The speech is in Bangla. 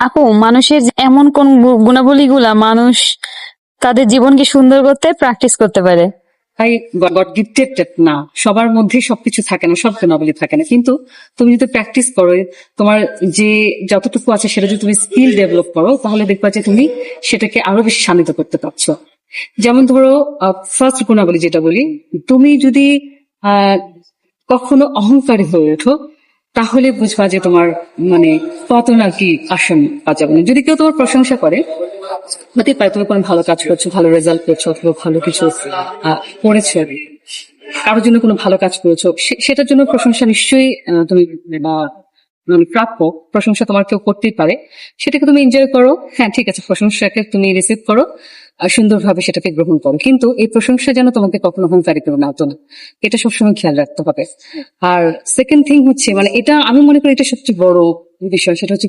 আপু, মানুষের যে এমন কোন গুণাবলীগুলা মানুষ তাদের জীবনকে সুন্দর করতে প্র্যাকটিস করতে পারে? তাই গড গিফটেড না, সবার মধ্যে সবকিছু থাকে না, সব গুণাবলী থাকে না, কিন্তু তুমি যদি প্র্যাকটিস করো, তোমার যে যতটুকু আছে সেটা যদি তুমি স্কিল ডেভেলপ করো, তাহলে দেখবা যে তুমি সেটাকে আরো বেশি শানিত করতে পারছো। যেমন ধরো, ফার্স্ট গুণাবলী যেটা বলি, তুমি যদি কখনো অহংকারী হয়ে ওঠো, তাহলে বুঝবা যে তোমার মানে পতন আর কি আসন যাবে না। যদি কেউ তোমার প্রশংসা করে, হতে পারে তুমি কোনো ভালো কাজ করছো, ভালো রেজাল্ট করছো, অথবা ভালো কিছু করেছো, কারোর জন্য কোনো ভালো কাজ করেছো, সেটার জন্য প্রশংসা নিশ্চয়ই তুমি বা প্রাপ্য। প্রশংসা তোমার কেউ করতেই পারে, সেটাকে তুমি এনজয় করো। হ্যাঁ, ঠিক আছে, প্রশংসাকে তুমি রিসিভ করো আর সুন্দরভাবে সেটাকে গ্রহণ করো, কিন্তু এই প্রশংসা যেন তোমাকে কখনো অহংকারী করে না তোলে, এটা সবসময় খেয়াল রাখতে হবে। আর সেকেন্ড থিং হচ্ছে, মানে এটা আমি মনে করি এটা সবচেয়ে বড় বিষয়, সেটা হচ্ছে